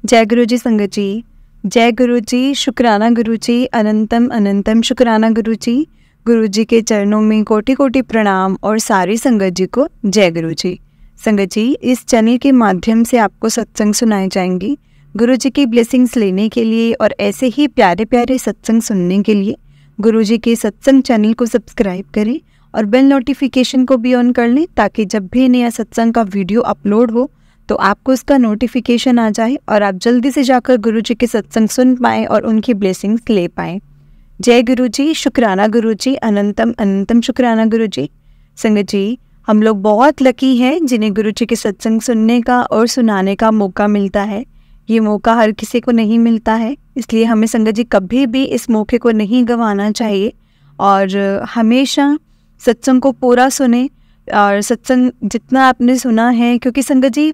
जय गुरु जी संगत जी, जय गुरु जी, शुक्राना गुरु जी, अनंतम अनंतम शुक्राना गुरु जी के चरणों में कोटि कोटि प्रणाम और सारी संगत जी को जय गुरु जी। संगत जी, इस चैनल के माध्यम से आपको सत्संग सुनाए जाएंगी। गुरु जी की ब्लेसिंग्स लेने के लिए और ऐसे ही प्यारे प्यारे सत्संग सुनने के लिए गुरु जी के सत्संग चैनल को सब्सक्राइब करें और बेल नोटिफिकेशन को भी ऑन कर लें, ताकि जब भी नया सत्संग का वीडियो अपलोड हो तो आपको उसका नोटिफिकेशन आ जाए और आप जल्दी से जाकर गुरु जी के सत्संग सुन पाएँ और उनकी ब्लेसिंग्स ले पाएँ। जय गुरु जी, शुक्राना गुरु जी, अनंतम अनंतम शुक्राना गुरु जी। संगत जी, हम लोग बहुत लकी हैं जिन्हें गुरु जी के सत्संग सुनने का और सुनाने का मौका मिलता है। ये मौका हर किसी को नहीं मिलता है, इसलिए हमें संगत जी कभी भी इस मौके को नहीं गंवाना चाहिए और हमेशा सत्संग को पूरा सुने और सत्संग जितना आपने सुना है, क्योंकि संगत जी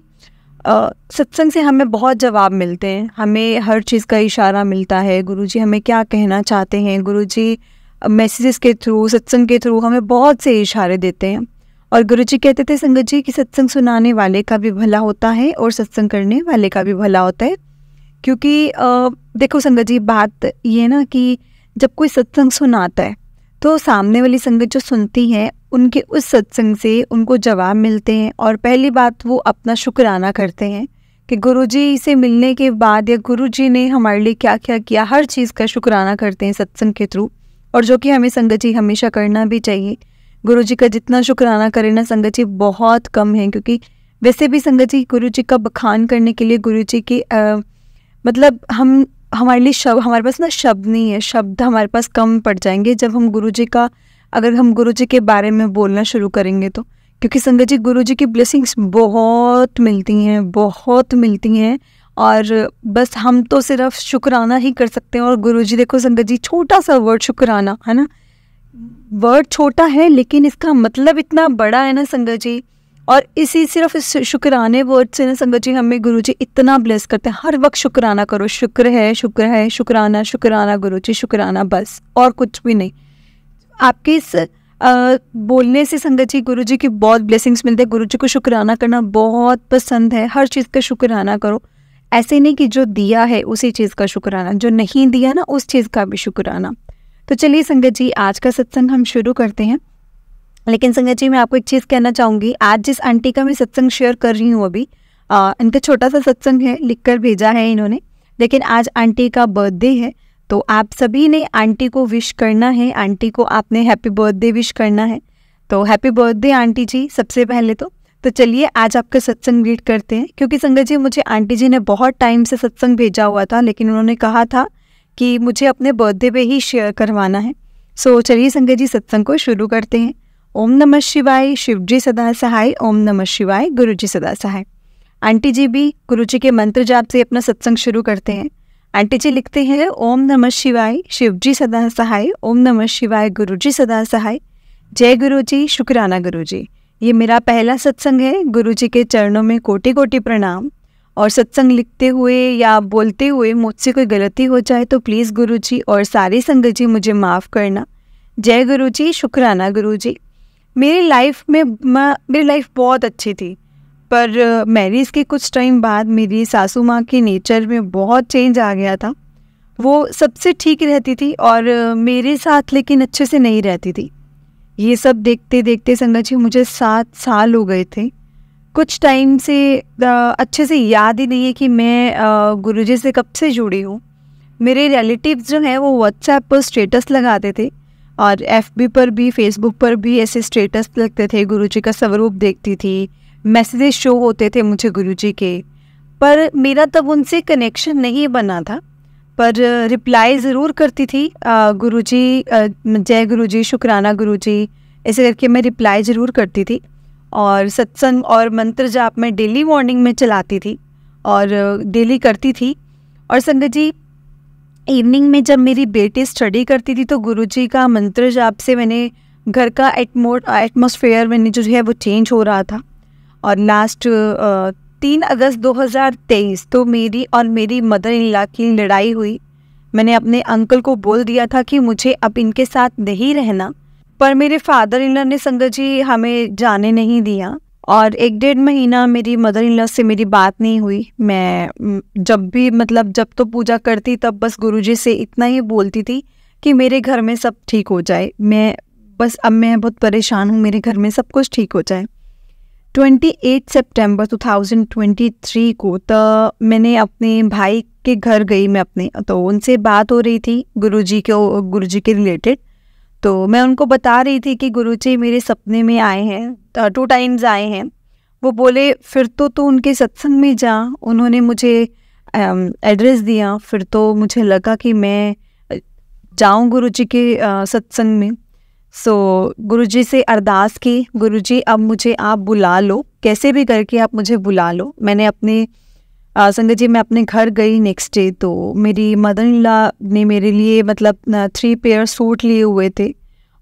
सत्संग से हमें बहुत जवाब मिलते हैं, हमें हर चीज़ का इशारा मिलता है। गुरुजी हमें क्या कहना चाहते हैं, गुरुजी मैसेजेस के थ्रू, सत्संग के थ्रू हमें बहुत से इशारे देते हैं। और गुरुजी कहते थे संगत जी कि सत्संग सुनाने वाले का भी भला होता है और सत्संग करने वाले का भी भला होता है। क्योंकि देखो संगत जी, बात ये ना कि जब कोई सत्संग सुनाता है तो सामने वाली संगत जो सुनती है उनके उस सत्संग से उनको जवाब मिलते हैं और पहली बात वो अपना शुक्राना करते हैं कि गुरुजी से मिलने के बाद या गुरुजी ने हमारे लिए क्या क्या किया, हर चीज़ का शुक्राना करते हैं सत्संग के थ्रू, और जो कि हमें संगत जी हमेशा करना भी चाहिए। गुरुजी का जितना शुक्राना करें ना संगत जी बहुत कम है, क्योंकि वैसे भी संगत जी गुरुजी का बखान करने के लिए गुरुजी की मतलब हमारे लिए हमारे पास ना शब्द नहीं है, शब्द हमारे पास कम पड़ जाएंगे जब हम गुरुजी के बारे में बोलना शुरू करेंगे तो। क्योंकि संगत जी गुरुजी की ब्लेसिंग्स बहुत मिलती हैं और बस हम तो सिर्फ शुक्राना ही कर सकते हैं। और गुरुजी देखो संगत जी, छोटा सा वर्ड शुक्राना है ना, वर्ड छोटा है लेकिन इसका मतलब इतना बड़ा है ना संगत जी। और सिर्फ इस शुक्राने वर्ड से ना संगत जी हमें गुरुजी इतना ब्लेस करते हैं। हर वक्त शुक्राना करो, शुक्र है शुक्राना गुरुजी शुक्राना, बस और कुछ भी नहीं। आपके इस बोलने से संगत जी गुरुजी की बहुत ब्लेसिंग्स मिलते हैं। गुरुजी को शुक्राना करना बहुत पसंद है, हर चीज़ का शुक्राना करो। ऐसे नहीं कि जो दिया है उसी चीज़ का शुक्राना, जो नहीं दिया ना उस चीज़ का भी शुक्राना। तो चलिए संगत जी, आज का सत्संग हम शुरू करते हैं। लेकिन संगत जी मैं आपको एक चीज़ कहना चाहूँगी। आज जिस आंटी का मैं सत्संग शेयर कर रही हूँ अभी, इनका छोटा सा सत्संग है, लिखकर भेजा है इन्होंने, लेकिन आज आंटी का बर्थडे है तो आप सभी ने आंटी को विश करना है, आंटी को आपने हैप्पी बर्थडे विश करना है। तो हैप्पी बर्थडे आंटी जी सबसे पहले तो चलिए आज आपका सत्संग रीड करते हैं। क्योंकि संगत जी मुझे आंटी जी ने बहुत टाइम से सत्संग भेजा हुआ था, लेकिन उन्होंने कहा था कि मुझे अपने बर्थडे पे ही शेयर करवाना है। सो चलिए संगत जी सत्संग को शुरू करते हैं। ओम नमः शिवाय, शिव जी सदा सहाय, ओम नमः शिवाय, गुरु जी सदा सहाय। आंटी जी भी गुरु जी के मंत्र जाप से अपना सत्संग शुरू करते हैं। आंटी जी लिखते हैं, ओम नमः शिवाय, शिव जी सदा सहाय, ओम नमः शिवाय, गुरु जी सदा सहाय। जय गुरु जी, शुक्राना गुरु जी। ये मेरा पहला सत्संग है, गुरु जी के चरणों में कोटि कोटि प्रणाम। और सत्संग लिखते हुए या बोलते हुए मुझसे कोई गलती हो जाए तो प्लीज़ गुरु जी और सारी संगत जी मुझे माफ़ करना। जय गुरु जी, शुक्राना गुरु जी। मेरी लाइफ बहुत अच्छी थी, पर मैरिज के कुछ टाइम बाद मेरी सासू माँ के नेचर में बहुत चेंज आ गया था। वो सबसे ठीक रहती थी और मेरे साथ लेकिन अच्छे से नहीं रहती थी। ये सब देखते देखते संगत जी मुझे 7 साल हो गए थे। कुछ टाइम से अच्छे से याद ही नहीं है कि मैं गुरुजी से कब से जुड़ी हूँ। मेरे रिलेटिव्स जो हैं वो व्हाट्सएप पर स्टेटस लगाते थे और एफबी पर भी, फेसबुक पर भी ऐसे स्टेटस लगते थे। गुरुजी का स्वरूप देखती थी, मैसेजेस शो होते थे मुझे गुरुजी के, पर मेरा तब उनसे कनेक्शन नहीं बना था। पर रिप्लाई ज़रूर करती थी, गुरुजी जय गुरुजी, शुक्राना गुरुजी, ऐसे करके मैं रिप्लाई ज़रूर करती थी। और सत्संग और मंत्र जाप मैं डेली मॉर्निंग में चलाती थी और डेली करती थी। और संगत जी इवनिंग में जब मेरी बेटी स्टडी करती थी तो गुरुजी का मंत्र जाप से मैंने घर का एटमॉस्फेयर मैंने जो है वो चेंज हो रहा था। और लास्ट 3 अगस्त 2023 तो मेरी और मेरी मदर इन लॉ की लड़ाई हुई। मैंने अपने अंकल को बोल दिया था कि मुझे अब इनके साथ नहीं रहना, पर मेरे फादर इन लॉ ने संगत जी हमें जाने नहीं दिया और 1 डेढ़ महीना मेरी मदर इन लॉ से मेरी बात नहीं हुई। मैं जब भी मतलब जब तो पूजा करती तब बस गुरुजी से इतना ही बोलती थी कि मेरे घर में सब ठीक हो जाए। अब मैं बहुत परेशान हूँ, मेरे घर में सब कुछ ठीक हो जाए। 28 सितंबर 2023 को तो मैंने अपने भाई के घर गई मैं अपने, तो उनसे बात हो रही थी गुरुजी के रिलेटेड। तो मैं उनको बता रही थी कि गुरुजी मेरे सपने में आए हैं, 2 टाइम्स आए हैं। वो बोले फिर तो उनके सत्संग में जा। उन्होंने मुझे एड्रेस दिया। फिर तो मुझे लगा कि मैं जाऊं गुरुजी के सत्संग में। गुरुजी से अरदास की, गुरुजी अब मुझे आप बुला लो, कैसे भी करके आप मुझे बुला लो। मैंने अपने संगत जी मैं अपने घर गई नेक्स्ट डे। तो मेरी मदर इन लॉ ने मेरे लिए मतलब 3 पेयर सूट लिए हुए थे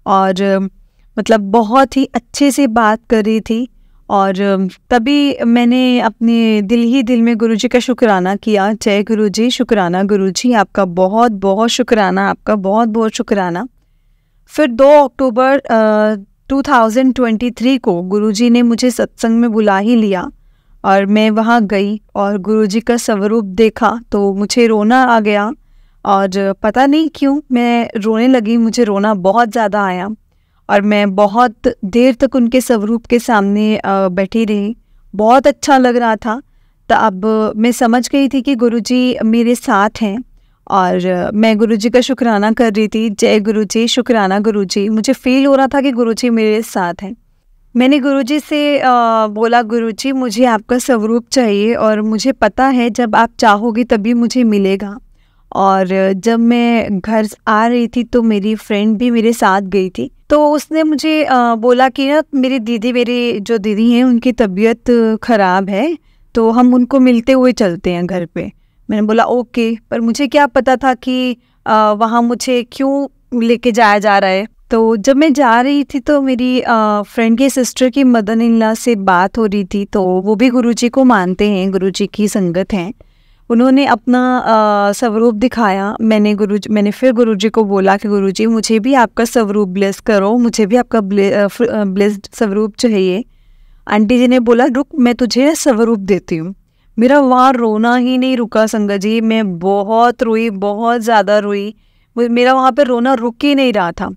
और मतलब बहुत ही अच्छे से बात कर रही थी। और तभी मैंने अपने दिल में गुरुजी का शुक्राना किया। जय गुरुजी, शुक्राना गुरुजी, आपका बहुत बहुत शुक्राना, आपका बहुत बहुत शुक्राना। फिर 2 अक्टूबर 2023 को गुरुजी ने मुझे सत्संग में बुला ही लिया और मैं वहाँ गई और गुरुजी का स्वरूप देखा तो मुझे रोना आ गया। और पता नहीं क्यों मैं रोने लगी, मुझे रोना बहुत ज़्यादा आया और मैं बहुत देर तक उनके स्वरूप के सामने बैठी रही। बहुत अच्छा लग रहा था। तो अब मैं समझ गई थी कि गुरुजी मेरे साथ हैं और मैं गुरुजी का शुक्राना कर रही थी। जय गुरुजी, शुक्राना गुरुजी। मुझे फील हो रहा था कि गुरुजी मेरे साथ हैं। मैंने गुरुजी से बोला, गुरुजी मुझे आपका स्वरूप चाहिए और मुझे पता है जब आप चाहोगे तभी मुझे मिलेगा। और जब मैं घर आ रही थी तो मेरी फ्रेंड भी मेरे साथ गई थी। तो उसने मुझे बोला कि ना मेरी जो दीदी हैं उनकी तबीयत ख़राब है, तो हम उनको मिलते हुए चलते हैं घर पे। मैंने बोला ओके, पर मुझे क्या पता था कि वहाँ मुझे क्यों लेके जाया जा रहा है। तो जब मैं जा रही थी तो मेरी फ्रेंड के सिस्टर की मदर इन लॉ से बात हो रही थी। तो वो भी गुरुजी को मानते हैं, गुरुजी की संगत हैं। उन्होंने अपना स्वरूप दिखाया। मैंने फिर गुरुजी को बोला कि गुरुजी मुझे भी आपका स्वरूप ब्लेस करो, मुझे भी आपका ब्लेस्ड स्वरूप चाहिए। आंटी जी ने बोला रुक, मैं तुझे स्वरूप देती हूँ। मेरा वहाँ रोना ही नहीं रुका संगत जी। मैं बहुत रोई, बहुत ज़्यादा रोई। मेरा वहाँ पे रोना रुक ही नहीं रहा था।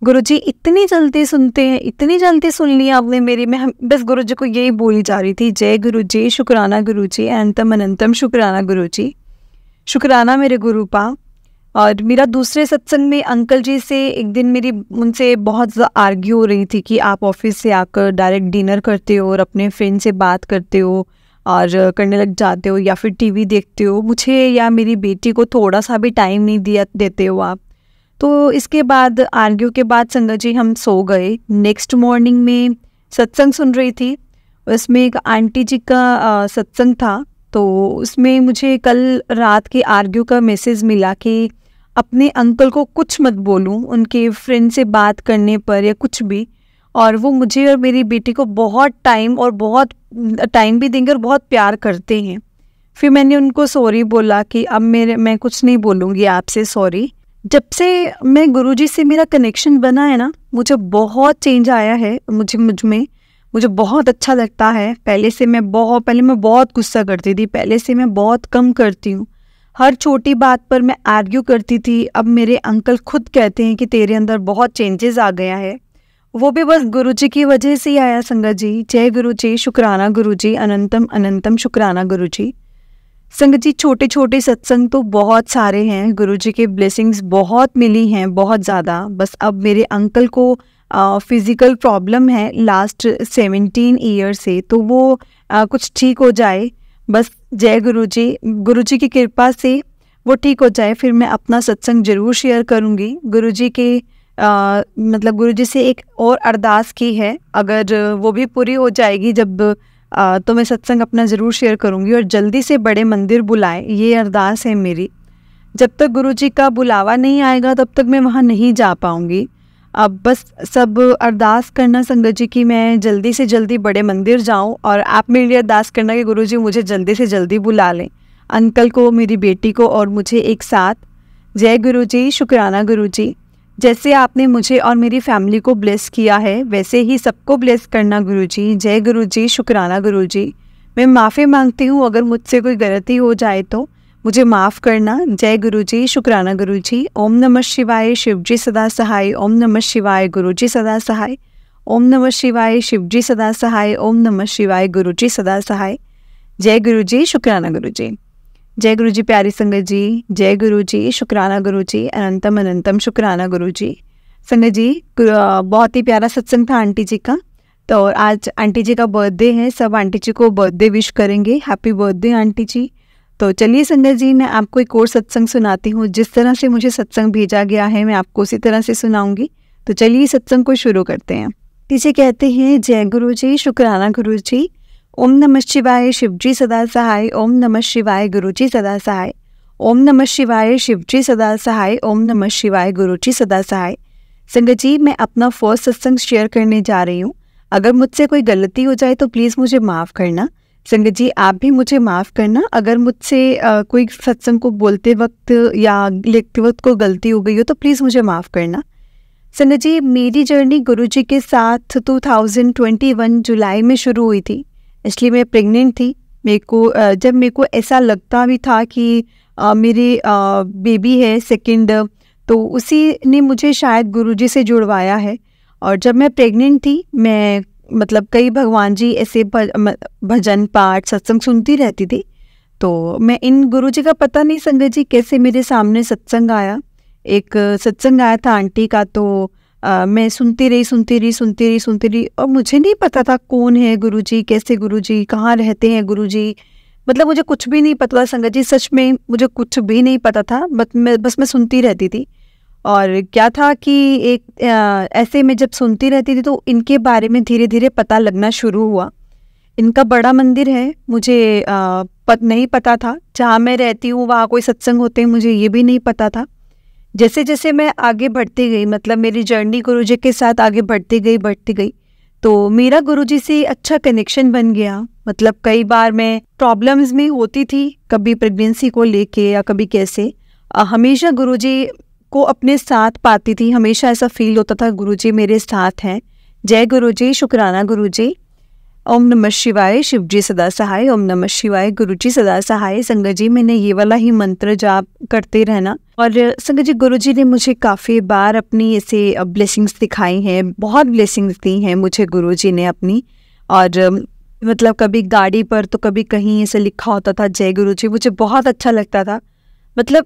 गुरुजी इतनी जल्दी सुनते हैं, इतनी जल्दी सुन लिया आपने मेरी। मैं बस गुरुजी को यही बोली जा रही थी, जय गुरुजी, शुक्राना गुरुजी, अनंतम अनंतम शुक्राना गुरुजी, शुक्राना मेरे गुरुपा। और मेरा दूसरे सत्संग में अंकल जी से एक दिन मेरी उनसे बहुत ज़्यादा आर्ग्यू हो रही थी कि आप ऑफिस से आकर डायरेक्ट डिनर करते हो और अपने फ्रेंड से बात करते हो और करने लग जाते हो या फिर टीवी देखते हो, मुझे या मेरी बेटी को थोड़ा सा भी टाइम नहीं देते हो आप। तो इसके बाद आर्ग्यू के बाद संगत जी हम सो गए। नेक्स्ट मॉर्निंग में सत्संग सुन रही थी, उसमें एक आंटी जी का सत्संग था। तो उसमें मुझे कल रात के आर्ग्यू का मैसेज मिला कि अपने अंकल को कुछ मत बोलूं उनके फ्रेंड से बात करने पर या कुछ भी, और वो मुझे और मेरी बेटी को बहुत टाइम भी देंगे और बहुत प्यार करते हैं। फिर मैंने उनको सॉरी बोला कि अब मैं कुछ नहीं बोलूँगी आपसे, सॉरी। जब से मैं गुरुजी से मेरा कनेक्शन बना है ना, मुझे बहुत चेंज आया है। मुझे बहुत अच्छा लगता है। पहले मैं बहुत गुस्सा करती थी, पहले से मैं बहुत कम करती हूँ। हर छोटी बात पर मैं आर्ग्यू करती थी। अब मेरे अंकल खुद कहते हैं कि तेरे अंदर बहुत चेंजेस आ गया है। वो भी बस गुरुजी की वजह से ही आया संगत जी। जय गुरुजी, शुक्राना गुरुजी, अनंतम अनंतम शुक्राना गुरुजी। संगत जी छोटे छोटे सत्संग तो बहुत सारे हैं, गुरुजी के ब्लेसिंग्स बहुत मिली हैं, बहुत ज़्यादा। बस अब मेरे अंकल को फिज़िकल प्रॉब्लम है लास्ट 17 ईयर से, तो वो कुछ ठीक हो जाए बस। जय गुरुजी की कृपा से वो ठीक हो जाए, फिर मैं अपना सत्संग ज़रूर शेयर करूँगी। गुरुजी के मतलब गुरुजी से एक और अरदास की है, अगर वो भी पूरी हो जाएगी तो मैं सत्संग अपना ज़रूर शेयर करूँगी। और जल्दी से बड़े मंदिर बुलाए, ये अरदास है मेरी। जब तक गुरुजी का बुलावा नहीं आएगा तब तक मैं वहाँ नहीं जा पाऊँगी। अब बस सब अरदास करना संगत जी की मैं जल्दी से जल्दी बड़े मंदिर जाऊँ, और आप मेरे लिए अरदास करना कि गुरुजी मुझे जल्दी से जल्दी बुला लें, अंकल को, मेरी बेटी को और मुझे एक साथ। जय गुरुजी, शुक्राना गुरुजी। जैसे आपने मुझे और मेरी फैमिली को ब्लेस किया है वैसे ही सबको ब्लेस करना गुरुजी। जय गुरुजी, शुक्राना गुरुजी। मैं माफ़ी मांगती हूँ अगर मुझसे कोई गलती हो जाए तो मुझे माफ़ करना। जय गुरुजी, शुक्राना गुरुजी। ओम नमः शिवाय, शिवजी सदा सहाय। ओम नमः शिवाय, गुरुजी सदा सहाय। ओम नमः शिवाय, शिवजी सदा सहाय। ओम नमः शिवाय, गुरुजी सदा सहाय। जय गुरुजी, शुक्राना गुरुजी। जय गुरुजी प्यारी संगत जी। जय गुरुजी, शुक्राना गुरुजी। अनंतम अनंतम शुक्राना गुरुजी। संगत जी, बहुत ही प्यारा सत्संग था आंटी जी का। तो आज आंटी जी का बर्थडे है, सब आंटी जी को बर्थडे विश करेंगे। हैप्पी बर्थडे आंटी जी। तो चलिए संगत जी, मैं आपको एक और सत्संग सुनाती हूँ। जिस तरह से मुझे सत्संग भेजा गया है मैं आपको उसी तरह से सुनाऊंगी। तो चलिए सत्संग को शुरू करते हैं। टीचर कहते हैं, जय गुरु जी, शुक्राना गुरु जी। ओम नमः शिवाय, शिवजी सदा सहाय। ओम नमः शिवाय, गुरुजी सदा सहाय। ओम नमः शिवाय, शिवजी सदा सहाय। ओम नमः शिवाय, गुरुजी सदा सहाय। संगत जी, मैं अपना फर्स्ट सत्संग शेयर करने जा रही हूँ। अगर मुझसे कोई गलती हो जाए तो प्लीज़ मुझे माफ़ करना। संगत जी, आप भी मुझे माफ़ करना अगर मुझसे कोई सत्संग को बोलते वक्त या लिखते वक्त कोई गलती हो गई हो तो प्लीज़ मुझे माफ़ करना। संगत जी, मेरी जर्नी गुरुजी के साथ 2021 जुलाई में शुरू हुई थी। इसलिए मैं प्रेग्नेंट थी। जब मेरे को ऐसा लगता भी था कि मेरे बेबी है सेकंड, तो उसी ने मुझे शायद गुरुजी से जुड़वाया है। और जब मैं प्रेग्नेंट थी मैं मतलब कई भगवान जी ऐसे भजन पाठ सत्संग सुनती रहती थी। तो मैं इन गुरुजी का पता नहीं संगत जी कैसे मेरे सामने सत्संग आया। एक सत्संग आया था आंटी का, तो मैं सुनती रही और मुझे नहीं पता था कौन है गुरुजी, कैसे गुरुजी, कहाँ रहते हैं गुरुजी। मतलब मुझे कुछ भी नहीं पता था संगत जी, सच में मुझे कुछ भी नहीं पता था। बस मैं सुनती रहती थी। और क्या था कि एक ऐसे में जब सुनती रहती थी तो इनके बारे में धीरे धीरे पता लगना शुरू हुआ। इनका बड़ा मंदिर है, मुझे नहीं पता था। जहाँ मैं रहती हूँ वहाँ कोई सत्संग होते हैं, मुझे ये भी नहीं पता था। जैसे जैसे मैं आगे बढ़ती गई, मतलब मेरी जर्नी गुरुजी के साथ आगे बढ़ती गई, तो मेरा गुरुजी से अच्छा कनेक्शन बन गया। मतलब कई बार मैं प्रॉब्लम्स में होती थी, कभी प्रेगनेंसी को लेके या कभी कैसे, हमेशा गुरुजी को अपने साथ पाती थी। हमेशा ऐसा फील होता था गुरुजी मेरे साथ हैं। जय गुरुजी, शुक्राना गुरुजी। ओम नमः शिवाय, शिवजी सदा सहाय। ओम नमः शिवाय, गुरुजी सदा सहाय। संगत जी, मैंने ये वाला ही मंत्र जाप करते रहना। और संगत जी, गुरुजी ने मुझे काफ़ी बार अपनी ऐसे ब्लेसिंग्स दिखाई हैं, बहुत ब्लेसिंग्स दी हैं मुझे गुरुजी ने अपनी। और मतलब कभी गाड़ी पर तो कभी कहीं ऐसे लिखा होता था जय गुरुजी, मुझे बहुत अच्छा लगता था। मतलब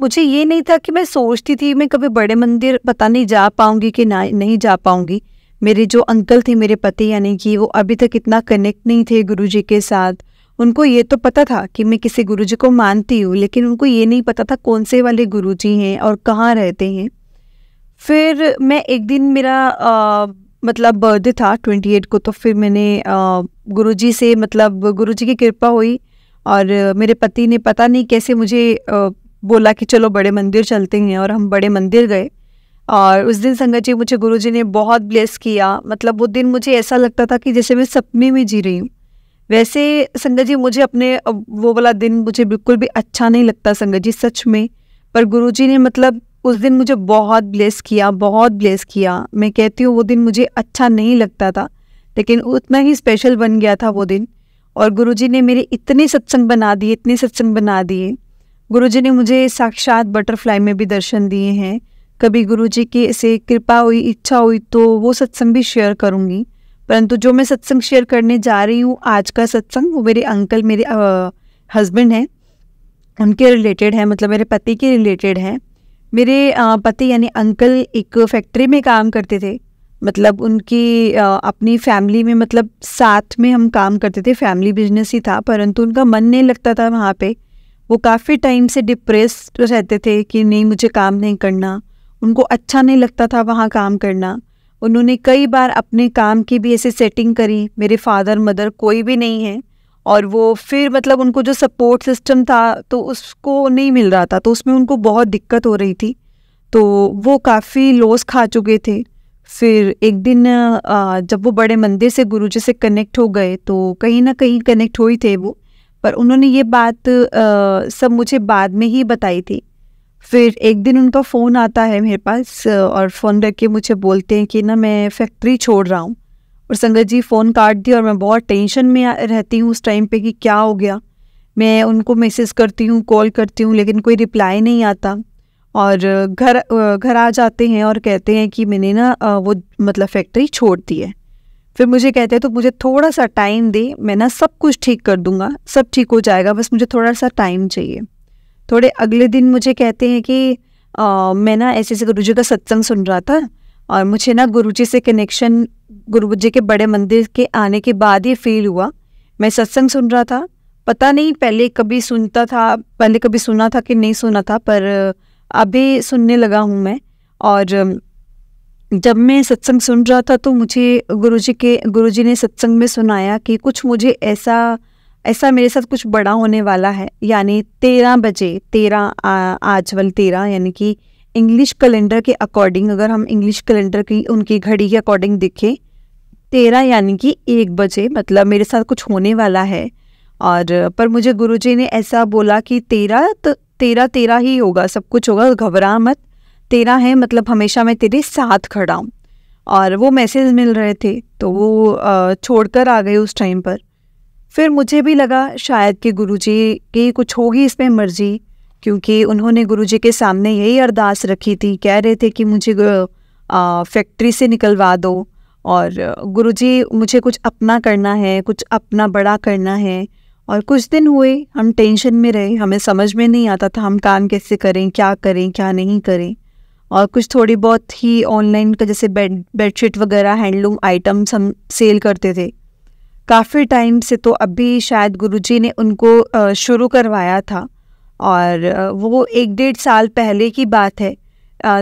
मुझे ये नहीं था कि मैं सोचती थी मैं कभी बड़े मंदिर पता नहीं जा पाऊंगी कि नहीं जा पाऊंगी। मेरे जो अंकल थे, मेरे पति यानी कि, वो अभी तक इतना कनेक्ट नहीं थे गुरुजी के साथ। उनको ये तो पता था कि मैं किसी गुरुजी को मानती हूँ, लेकिन उनको ये नहीं पता था कौन से वाले गुरुजी हैं और कहाँ रहते हैं। फिर मैं एक दिन मेरा मतलब बर्थडे था 28 को, तो फिर मैंने गुरुजी से मतलब गुरुजी की कृपा हुई और मेरे पति ने पता नहीं कैसे मुझे बोला कि चलो बड़े मंदिर चलते हैं, और हम बड़े मंदिर गए। और उस दिन संगत जी मुझे गुरुजी ने बहुत ब्लेस किया। मतलब वो दिन मुझे ऐसा लगता था कि जैसे मैं सपने में जी रही हूँ। वैसे संगत जी मुझे अपने वो वाला दिन मुझे बिल्कुल भी अच्छा नहीं लगता संगत जी, सच में। पर गुरुजी ने मतलब उस दिन मुझे बहुत ब्लेस किया। मैं कहती हूँ वो दिन मुझे अच्छा नहीं लगता था, लेकिन उतना ही स्पेशल बन गया था वो दिन। और गुरुजी ने मेरे इतने सत्संग बना दिए। गुरुजी ने मुझे साक्षात बटरफ्लाई में भी दर्शन दिए हैं। कभी गुरुजी की ऐसे कृपा हुई, इच्छा हुई तो वो सत्संग भी शेयर करूँगी। परंतु जो मैं सत्संग शेयर करने जा रही हूँ आज का सत्संग, वो मेरे अंकल, मेरे हस्बैंड हैं, उनके रिलेटेड है, मतलब मेरे पति के रिलेटेड है। मेरे पति यानी अंकल एक फैक्ट्री में काम करते थे। मतलब उनकी अपनी फैमिली में, मतलब साथ में हम काम करते थे, फैमिली बिजनेस ही था, परंतु उनका मन नहीं लगता था वहाँ पे। वो काफ़ी टाइम से डिप्रेस्ड रहते थे कि नहीं मुझे काम नहीं करना, उनको अच्छा नहीं लगता था वहाँ काम करना। उन्होंने कई बार अपने काम की भी ऐसे सेटिंग करी। मेरे फादर मदर कोई भी नहीं है, और वो फिर मतलब उनको जो सपोर्ट सिस्टम था तो उसको नहीं मिल रहा था, तो उसमें उनको बहुत दिक्कत हो रही थी। तो वो काफ़ी लॉस खा चुके थे। फिर एक दिन जब वो बड़े मंदिर से गुरुजी से कनेक्ट हो गए, तो कहीं ना कहीं कनेक्ट हुए थे वो, पर उन्होंने ये बात सब मुझे बाद में ही बताई थी। फिर एक दिन उनका फ़ोन आता है मेरे पास और फ़ोन रख के मुझे बोलते हैं कि ना मैं फैक्ट्री छोड़ रहा हूँ। और संगत जी फ़ोन काट दिया और मैं बहुत टेंशन में रहती हूँ उस टाइम पे कि क्या हो गया। मैं उनको मैसेज करती हूँ, कॉल करती हूँ, लेकिन कोई रिप्लाई नहीं आता। और घर आ जाते हैं और कहते हैं कि मैंने ना वो मतलब फैक्ट्री छोड़ दी है। फिर मुझे कहते हैं तो मुझे थोड़ा सा टाइम दे, मैं ना सब कुछ ठीक कर दूंगा, सब ठीक हो जाएगा, बस मुझे थोड़ा सा टाइम चाहिए। थोड़े अगले दिन मुझे कहते हैं कि मैं ना ऐसे ऐसे गुरुजी का सत्संग सुन रहा था और मुझे ना गुरुजी से कनेक्शन, गुरुजी के बड़े मंदिर के आने के बाद ही फील हुआ। मैं सत्संग सुन रहा था, पता नहीं पहले कभी सुनता था, पहले कभी सुना था कि नहीं सुना था, पर अभी सुनने लगा हूँ मैं। और जब मैं सत्संग सुन रहा था तो मुझे गुरुजी ने सत्संग में सुनाया कि कुछ मुझे ऐसा मेरे साथ कुछ बड़ा होने वाला है। यानी 13 बजे, 13 आज वाली 13 यानी कि इंग्लिश कैलेंडर के अकॉर्डिंग, अगर हम इंग्लिश कैलेंडर की उनकी घड़ी के अकॉर्डिंग देखें, 13 यानी कि 1 बजे मतलब मेरे साथ कुछ होने वाला है। और पर मुझे गुरुजी ने ऐसा बोला कि 13 तो 13 ही होगा, सब कुछ होगा, घबरा मत, 13 है मतलब हमेशा मैं तेरे साथ खड़ा हूँ। और वो मैसेज मिल रहे थे तो वो छोड़कर आ गए उस टाइम पर। फिर मुझे भी लगा शायद कि गुरुजी की कुछ होगी इसमें मर्जी, क्योंकि उन्होंने गुरुजी के सामने यही अरदास रखी थी, कह रहे थे कि मुझे फैक्ट्री से निकलवा दो और गुरुजी मुझे कुछ अपना करना है, कुछ अपना बड़ा करना है। और कुछ दिन हुए हम टेंशन में रहे, हमें समझ में नहीं आता था हम काम कैसे करें क्या नहीं करें। और कुछ थोड़ी बहुत ही ऑनलाइन का जैसे बेडशीट वगैरह, हैंडलूम आइटम्स हम सेल करते थे काफ़ी टाइम से। तो अभी शायद गुरुजी ने उनको शुरू करवाया था और वो 1-1.5 साल पहले की बात है।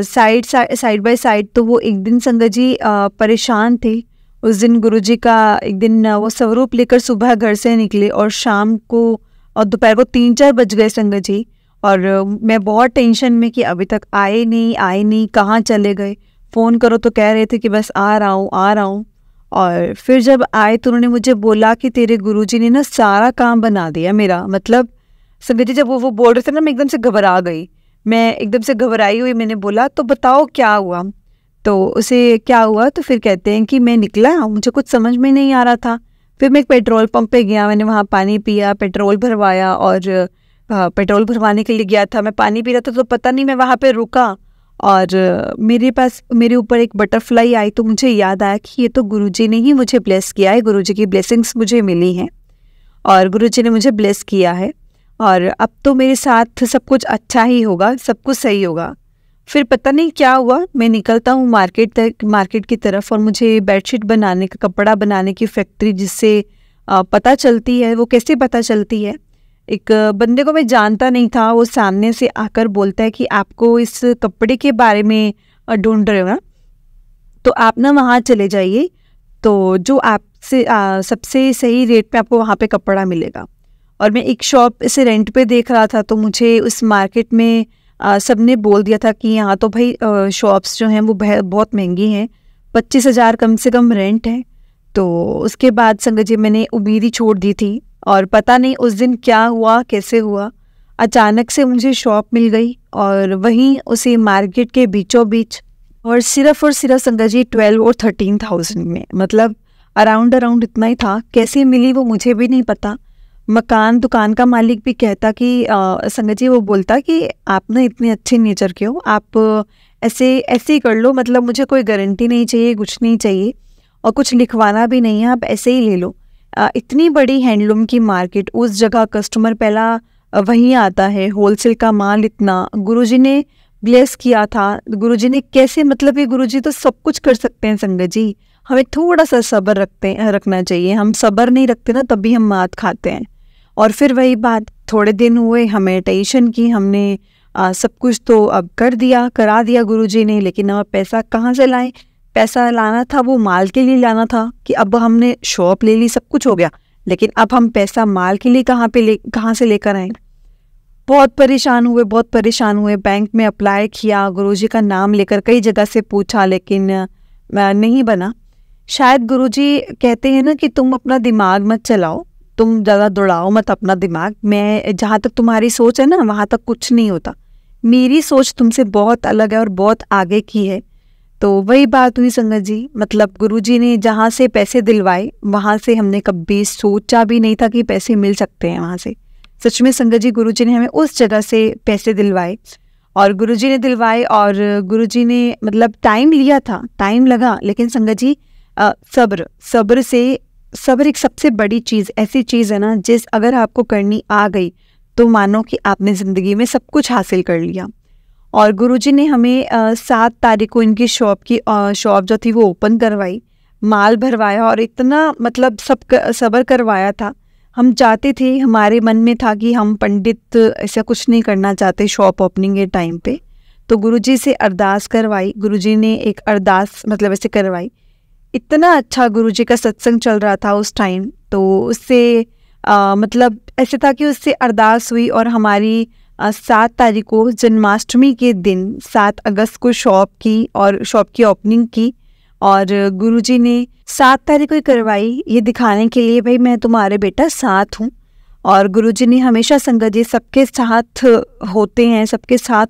साइड बाय साइड तो वो एक दिन संगत जी परेशान थे। उस दिन गुरुजी का एक दिन वो स्वरूप लेकर सुबह घर से निकले और शाम को और दोपहर को 3-4 बज गए संगत जी। और मैं बहुत टेंशन में कि अभी तक आए नहीं, कहाँ चले गए, फ़ोन करो तो कह रहे थे कि बस आ रहा हूँ। और फिर जब आए तो उन्होंने मुझे बोला कि तेरे गुरुजी ने ना सारा काम बना दिया मेरा। मतलब संगत जी जब वो बोल रहे थे ना, मैं एकदम से घबरा गई, मैं एकदम से घबराई हुई। मैंने बोला तो बताओ क्या हुआ, तो उसे क्या हुआ तो फिर कहते हैं कि मैं निकला, मुझे कुछ समझ में नहीं आ रहा था। फिर मैं एक पेट्रोल पंप पे गया, मैंने वहाँ पानी पिया, पेट्रोल भरवाया। और पेट्रोल भरवाने के लिए गया था, मैं पानी पी रहा था तो पता नहीं मैं वहाँ पे रुका और मेरे ऊपर एक बटरफ्लाई आई। तो मुझे याद आया कि ये तो गुरुजी ने ही मुझे ब्लेस किया है, गुरुजी की ब्लेसिंग्स मुझे मिली हैं और गुरुजी ने मुझे ब्लेस किया है और अब तो मेरे साथ सब कुछ अच्छा ही होगा, सब कुछ सही होगा। फिर पता नहीं क्या हुआ, मैं निकलता हूँ मार्केट की तरफ और मुझे बेडशीट बनाने का, कपड़ा बनाने की फैक्ट्री जिससे पता चलती है, वो कैसे पता चलती है, एक बंदे को मैं जानता नहीं था, वो सामने से आकर बोलता है कि आपको इस कपड़े के बारे में ढूंढ रहे हो ना, तो आप ना वहाँ चले जाइए, तो जो आपसे सबसे सही रेट पे आपको वहाँ पे कपड़ा मिलेगा। और मैं एक शॉप से रेंट पे देख रहा था, तो मुझे उस मार्केट में सबने बोल दिया था कि यहाँ तो भाई शॉप्स जो हैं वो बहुत महंगी हैं, 25,000 कम से कम रेंट है। तो उसके बाद संगत जी मैंने उम्मीद ही छोड़ दी थी और पता नहीं उस दिन क्या हुआ, कैसे हुआ, अचानक से मुझे शॉप मिल गई और वहीं उसी मार्केट के बीचों बीच, और सिर्फ संगत जी 12 और 13,000 में, मतलब अराउंड इतना ही था। कैसे मिली वो मुझे भी नहीं पता। दुकान का मालिक भी कहता कि संगत जी वो बोलता कि आप ना इतने अच्छे नेचर के हो, आप ऐसे ही कर लो, मतलब मुझे कोई गारंटी नहीं चाहिए, कुछ नहीं चाहिए और कुछ लिखवाना भी नहीं है, आप ऐसे ही ले लो। इतनी बड़ी हैंडलूम की मार्केट, उस जगह कस्टमर पहला वहीं आता है, होलसेल का माल इतना गुरुजी ने ब्लेस किया था। गुरुजी ने कैसे, मतलब ये गुरुजी तो सब कुछ कर सकते हैं संगत जी, हमें थोड़ा सा सब्र रखना चाहिए। हम सब्र नहीं रखते ना तभी हम मात खाते हैं। और फिर वही बात, थोड़े दिन हुए, हमें टेंशन की, हमने सब कुछ तो अब करा दिया गुरुजी ने, लेकिन अब पैसा कहाँ से लाएं। पैसा लाना था वो माल के लिए लाना था कि अब हमने शॉप ले ली, सब कुछ हो गया, लेकिन अब हम पैसा माल के लिए कहाँ से लेकर आए। बहुत परेशान हुए, बैंक में अप्लाई किया, गुरुजी का नाम लेकर कई जगह से पूछा, लेकिन नहीं बना। शायद गुरुजी कहते हैं ना कि तुम अपना दिमाग मत चलाओ, तुम ज़्यादा दौड़ाओ मत अपना दिमाग, मैं जहाँ तक तुम्हारी सोच है ना वहाँ तक कुछ नहीं होता। मेरी सोच तुमसे बहुत अलग है और बहुत आगे की है। तो वही बात हुई संगत जी, मतलब गुरुजी ने जहाँ से पैसे दिलवाए वहाँ से हमने कभी सोचा भी नहीं था कि पैसे मिल सकते हैं वहाँ से। सच में संगत जी, गुरुजी ने हमें उस जगह से पैसे दिलवाए, और गुरुजी ने दिलवाए, और गुरुजी ने मतलब टाइम लिया था, टाइम लगा, लेकिन संगत जी सब्र एक सबसे बड़ी चीज़, ऐसी चीज़ है ना जिस अगर आपको करनी आ गई तो मानो कि आपने ज़िंदगी में सब कुछ हासिल कर लिया। और गुरुजी ने हमें 7 तारीख को इनकी शॉप जो थी वो ओपन करवाई, माल भरवाया, और इतना मतलब सब सब्र करवाया था। हम चाहते थे, हमारे मन में था कि हम पंडित ऐसा कुछ नहीं करना चाहते शॉप ओपनिंग के टाइम पे। तो गुरुजी से अरदास करवाई, गुरुजी ने एक अरदास मतलब ऐसे करवाई। इतना अच्छा गुरुजी का सत्संग चल रहा था उस टाइम, तो उससे मतलब ऐसे था कि उससे अरदास हुई, और हमारी 7 तारीख को जन्माष्टमी के दिन 7 अगस्त को शॉप की ओपनिंग की। और गुरुजी ने 7 तारीख को ही करवाई, ये दिखाने के लिए भाई मैं तुम्हारे बेटा साथ हूँ। और गुरुजी ने हमेशा संगत जी सबके साथ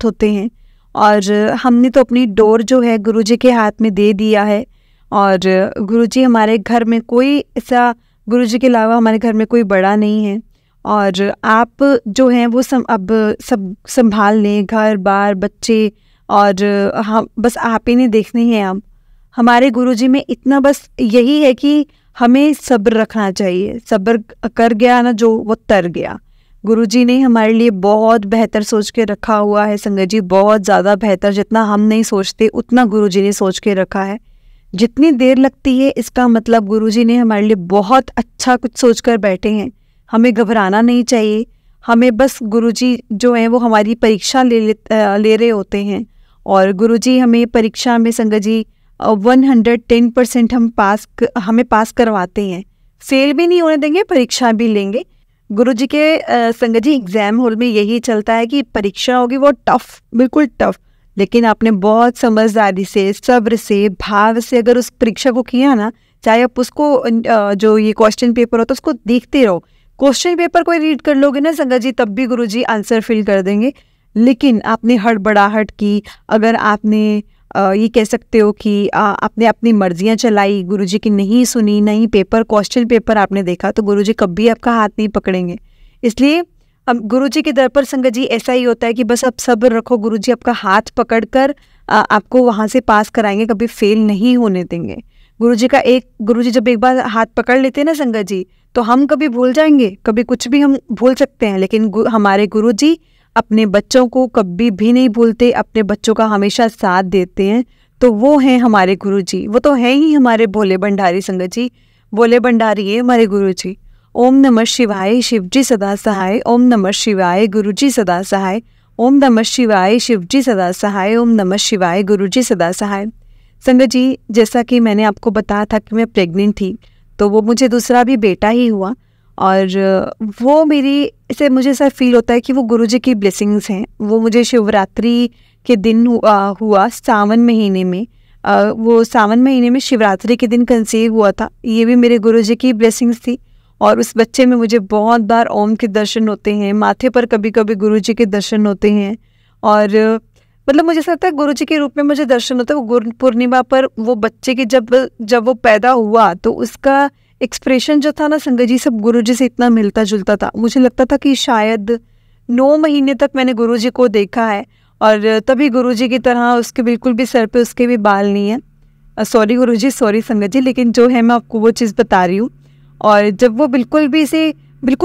होते हैं। और हमने तो अपनी डोर जो है गुरुजी के हाथ में दे दिया है। और गुरुजी हमारे घर में कोई ऐसा, गुरुजी के अलावा हमारे घर में कोई बड़ा नहीं है। और आप जो हैं वो अब सब संभाल लें, घर बार बच्चे, और हम बस आप ही ने देखने हैं। अब हमारे गुरुजी में इतना बस यही है कि हमें सब्र रखना चाहिए। सब्र कर गया ना जो, वो तर गया। गुरुजी ने हमारे लिए बहुत बेहतर सोच के रखा हुआ है संगत जी, बहुत ज़्यादा बेहतर। जितना हम नहीं सोचते उतना गुरुजी ने सोच के रखा है। जितनी देर लगती है इसका मतलब गुरुजी ने हमारे लिए बहुत अच्छा कुछ सोच कर बैठे हैं। हमें घबराना नहीं चाहिए, हमें बस गुरुजी जो है वो हमारी परीक्षा ले रहे होते हैं। और गुरुजी हमें परीक्षा में संगत जी 110% हमें पास करवाते हैं। फेल भी नहीं होने देंगे, परीक्षा भी लेंगे। गुरुजी के संगत जी एग्जाम हॉल में यही चलता है कि परीक्षा होगी वो टफ, बिल्कुल टफ, लेकिन आपने बहुत समझदारी से, सब्र से, भाव से अगर उस परीक्षा को किया ना, चाहे आप उसको जो ये क्वेश्चन पेपर होता है उसको देखते रहो, क्वेश्चन पेपर को रीड कर लोगे ना संगत जी, तब भी गुरुजी आंसर फिल कर देंगे। लेकिन आपने हड़बड़ाहट की, अगर आपने ये कह सकते हो कि आपने अपनी मर्जियां चलाई, गुरुजी की नहीं सुनी, नहीं क्वेश्चन पेपर आपने देखा, तो गुरुजी कभी आपका हाथ नहीं पकड़ेंगे। इसलिए अब गुरुजी के दर पर संगत जी ऐसा ही होता है कि बस आप सब्र रखो, गुरुजी आपका हाथ पकड़कर आपको वहाँ से पास कराएंगे, कभी फेल नहीं होने देंगे। गुरुजी जब एक बार हाथ पकड़ लेते हैं ना संगत जी, तो हम कभी भूल जाएंगे, कभी कुछ भी हम भूल सकते हैं, लेकिन हमारे गुरुजी अपने बच्चों को कभी भी नहीं भूलते, अपने बच्चों का हमेशा साथ देते हैं। तो वो हैं हमारे गुरुजी, वो तो है ही हमारे भोले भंडारी संगत जी, भोले भंडारी है हमारे गुरुजी। ओम नमः शिवाय, शिवजी सदा सहाय। ओम नमः शिवाय, गुरुजी सदा सहाय। ओम नमः शिवाय, शिवजी सदा सहाय। ओम नमः शिवाय, गुरुजी सदा सहाय। संगत जी, जैसा कि मैंने आपको बताया था कि मैं प्रेग्नेंट थी, तो वो मुझे दूसरा भी बेटा ही हुआ। और वो मुझे ऐसा फील होता है कि वो गुरुजी की ब्लेसिंग्स हैं। वो मुझे शिवरात्रि के दिन हुआ सावन महीने में, वो सावन महीने में शिवरात्रि के दिन कंसीव हुआ था। ये भी मेरे गुरुजी की ब्लेसिंग्स थी। और उस बच्चे में मुझे बहुत बार ओम के दर्शन होते हैं, माथे पर कभी कभी गुरुजी के दर्शन होते हैं। और मतलब मुझे ऐसा लगता है गुरुजी के रूप में मुझे दर्शन होता है। वो गुरु पूर्णिमा पर वो बच्चे की जब वो पैदा हुआ, तो उसका एक्सप्रेशन जो था ना संगत जी, सब गुरुजी से इतना मिलता जुलता था। मुझे लगता था कि शायद 9 महीने तक मैंने गुरुजी को देखा है, और तभी गुरुजी की तरह उसके बिल्कुल भी सर पे उसके भी बाल नहीं है। सॉरी गुरुजी, सॉरी संगत जी, लेकिन जो है मैं आपको वो चीज़ बता रही हूँ। और जब वो बिल्कुल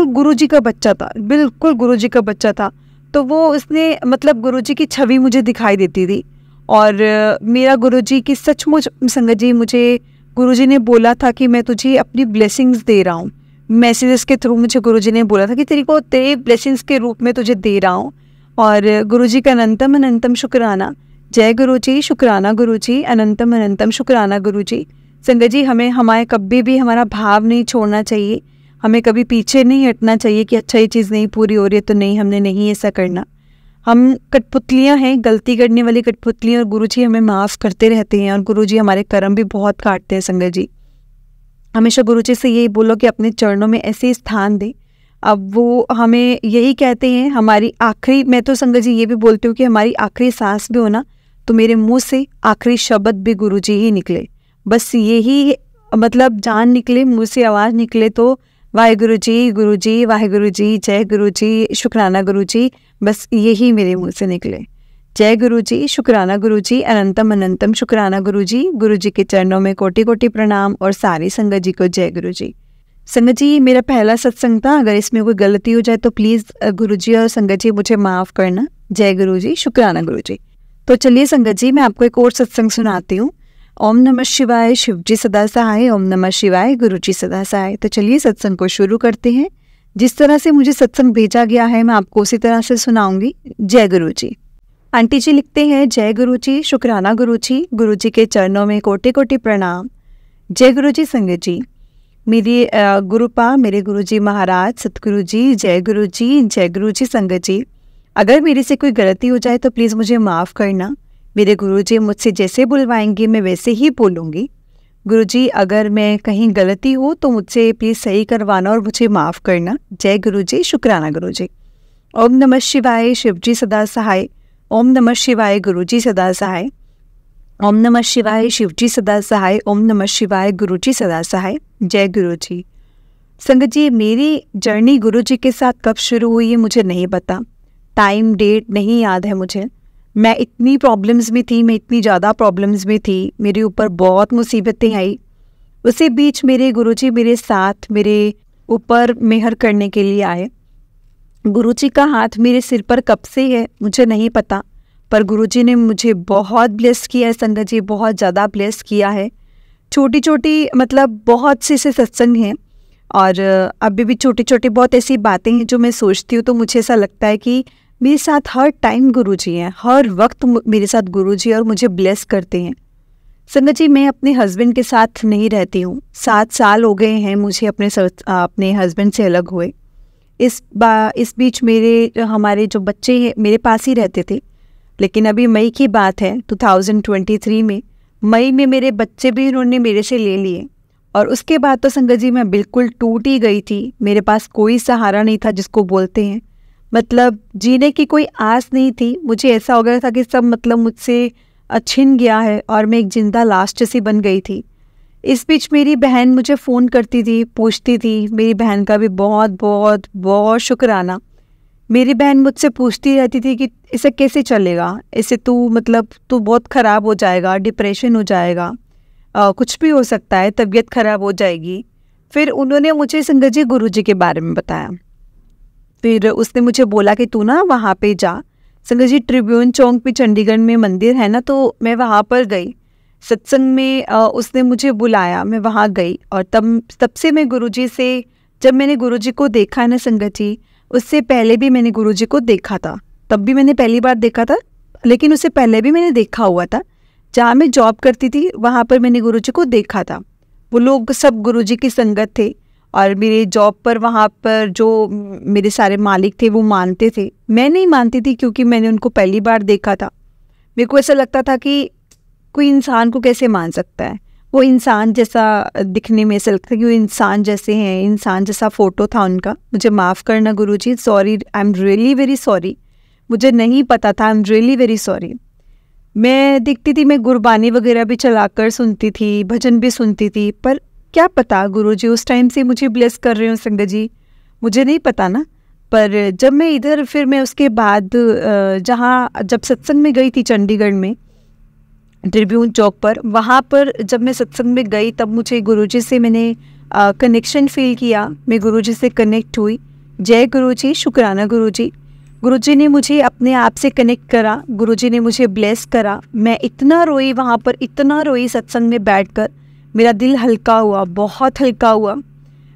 गुरुजी का बच्चा था, बिल्कुल गुरुजी का बच्चा था, तो वो उसने मतलब गुरुजी की छवि मुझे दिखाई देती थी। और मेरा गुरुजी की सचमुच संगत जी, मुझे गुरुजी ने बोला था कि मैं तुझे अपनी ब्लेसिंग्स दे रहा हूँ। मैसेजेस के थ्रू मुझे गुरुजी ने बोला था कि तेरे ब्लेसिंग्स के रूप में तुझे दे रहा हूँ। और गुरुजी का अनंतम अनंतम शुक्राना। जय गुरुजी, शुक्राना गुरुजी, अनंतम अनंतम शुक्राना गुरुजी। संगत जी, हमारे कभी भी हमारा भाव नहीं छोड़ना चाहिए, हमें कभी पीछे नहीं हटना चाहिए कि अच्छा ये चीज़ नहीं पूरी हो रही है तो नहीं, हमने नहीं ऐसा करना। हम कठपुतलियाँ हैं, गलती करने वाली कठपुतलियाँ, और गुरुजी हमें माफ़ करते रहते हैं। और गुरुजी हमारे कर्म भी बहुत काटते हैं संगत जी। हमेशा गुरुजी से यही बोलो कि अपने चरणों में ऐसे स्थान दें, अब वो हमें यही कहते हैं, हमारी आखिरी, मैं तो संगत जी ये भी बोलती हूँ कि हमारी आखिरी सांस भी हो ना, तो मेरे मुंह से आखिरी शब्द भी गुरुजी ही निकले, बस यही मतलब जान निकले, मुंह से आवाज़ निकले तो वाहेगुरु जी, वाहेगुरु जी, जय गुरु जी, शुक्राना गुरु जी, बस यही मेरे मुंह से निकले। जय गुरु जी, शुक्राना गुरु जी, अनंतम अनंतम शुक्राना गुरु जी के चरणों में कोटि कोटि प्रणाम और सारी संगत जी को जय गुरु जी। संगत जी, मेरा पहला सत्संग था, अगर इसमें कोई गलती हो जाए तो प्लीज़ गुरु जी और संगत जी मुझे माफ़ करना। जय गुरु जी, शुक्राना गुरु जी। तो चलिए संगत जी, मैं आपको एक और सत्संग सुनाती हूँ। ओम नमः शिवाय, शिव जी सदा सहाय, ओम नमः शिवाय, गुरु जी सदा सहाय। तो चलिए सत्संग को शुरू करते हैं। जिस तरह से मुझे सत्संग भेजा गया है मैं आपको उसी तरह से सुनाऊंगी। जय गुरु जी। आंटी जी लिखते हैं, जय गुरु जी, शुक्राना गुरु जी के चरणों में कोटि कोटि प्रणाम। जय गुरु जी संगत जी, मेरी गुरुपा, मेरे गुरु जी महाराज सतगुरु जी, जय गुरु जी संगत जी। अगर मेरे से कोई गलती हो जाए तो प्लीज़ मुझे माफ़ करना। मेरे गुरुजी मुझसे जैसे बुलवाएंगे मैं वैसे ही बोलूँगी। गुरुजी, अगर मैं कहीं गलती हो तो मुझसे प्लीज़ सही करवाना और मुझे माफ़ करना। जय गुरुजी, शुक्राना गुरुजी। ओम नमः शिवाय, शिव जी सदा सहाय, ओम नमः शिवाय, गुरुजी सदा सहाय, ओम नमः शिवाय, शिव जी सदा सहाय, ओम नमः शिवाय, गुरुजी सदा सहाय। जय गुरुजी। संगत जी, मेरी जर्नी गुरुजी के साथ कब शुरू हुई है मुझे नहीं पता, टाइम डेट नहीं याद है मुझे। मैं इतनी प्रॉब्लम्स में थी, मैं इतनी ज़्यादा प्रॉब्लम्स में थी, मेरे ऊपर बहुत मुसीबतें आई। उसी बीच मेरे गुरुजी मेरे साथ, मेरे ऊपर मेहर करने के लिए आए। गुरुजी का हाथ मेरे सिर पर कब से है मुझे नहीं पता, पर गुरुजी ने मुझे बहुत ब्लेस किया है संगत जी, बहुत ज़्यादा ब्लेस किया है। छोटी छोटी मतलब बहुत से सत्संग हैं और अभी भी छोटी छोटी बहुत ऐसी बातें हैं जो मैं सोचती हूँ तो मुझे ऐसा लगता है कि मेरे साथ हर टाइम गुरुजी हैं, हर वक्त मेरे साथ गुरुजी और मुझे ब्लेस करते हैं। संगत जी, मैं अपने हस्बैंड के साथ नहीं रहती हूँ, 7 साल हो गए हैं मुझे अपने हस्बैंड से अलग हुए। इस बीच हमारे जो बच्चे हैं मेरे पास ही रहते थे, लेकिन अभी मई की बात है 2023 में, मई में मेरे बच्चे भी उन्होंने मेरे से ले लिए और उसके बाद तो संगत जी मैं बिल्कुल टूट ही गई थी। मेरे पास कोई सहारा नहीं था जिसको बोलते हैं, मतलब जीने की कोई आस नहीं थी। मुझे ऐसा हो गया था कि सब मतलब मुझसे छिन गया है और मैं एक जिंदा लाश जैसी बन गई थी। इस बीच मेरी बहन मुझे फ़ोन करती थी, पूछती थी, मेरी बहन का भी बहुत बहुत बहुत शुक्राना। मेरी बहन मुझसे पूछती रहती थी कि इसे कैसे चलेगा, इसे तू बहुत ख़राब हो जाएगा, डिप्रेशन हो जाएगा, कुछ भी हो सकता है, तबीयत ख़राब हो जाएगी। फिर उन्होंने मुझे संगत जी गुरुजी के बारे में बताया। फिर उसने मुझे बोला कि तू ना वहाँ पे जा, संगत जी ट्रिब्यून चौक पे चंडीगढ़ में मंदिर है ना, तो मैं वहाँ पर गई। सत्संग में उसने मुझे बुलाया, मैं वहाँ गई और तब से मैं गुरुजी से, जब मैंने गुरुजी को देखा ना संगत जी, उससे पहले भी मैंने गुरुजी को देखा था, तब भी मैंने पहली बार देखा था, लेकिन उससे पहले भी मैंने देखा हुआ था। जहाँ मैं जॉब करती थी वहाँ पर मैंने गुरुजी को देखा था। वो लोग सब गुरुजी की संगत थे और मेरे जॉब पर वहाँ पर जो मेरे सारे मालिक थे वो मानते थे, मैं नहीं मानती थी क्योंकि मैंने उनको पहली बार देखा था। मेरे को ऐसा लगता था कि कोई इंसान को कैसे मान सकता है, वो इंसान जैसा दिखने में ऐसा लगता है कि वो इंसान जैसे हैं, इंसान जैसा फ़ोटो था उनका। मुझे माफ़ करना गुरुजी, sorry, I am really very sorry, मुझे नहीं पता था, I am really very sorry. मैं दिखती थी, मैं गुरबानी वगैरह भी चलाकर सुनती थी, भजन भी सुनती थी, पर क्या पता गुरुजी उस टाइम से मुझे ब्लेस कर रहे हो संगत जी, मुझे नहीं पता ना। पर जब मैं इधर, फिर मैं उसके बाद जब सत्संग में गई थी चंडीगढ़ में ट्रिब्यून चौक पर, वहाँ पर जब मैं सत्संग में गई तब मुझे गुरुजी से मैंने कनेक्शन फील किया, मैं गुरुजी से कनेक्ट हुई। जय गुरुजी, शुक्राना गुरुजी। गुरुजी ने मुझे अपने आप से कनेक्ट करा, गुरुजी ने मुझे ब्लेस करा। मैं इतना रोई वहाँ पर, इतना रोई सत्संग में बैठकर, मेरा दिल हल्का हुआ, बहुत हल्का हुआ,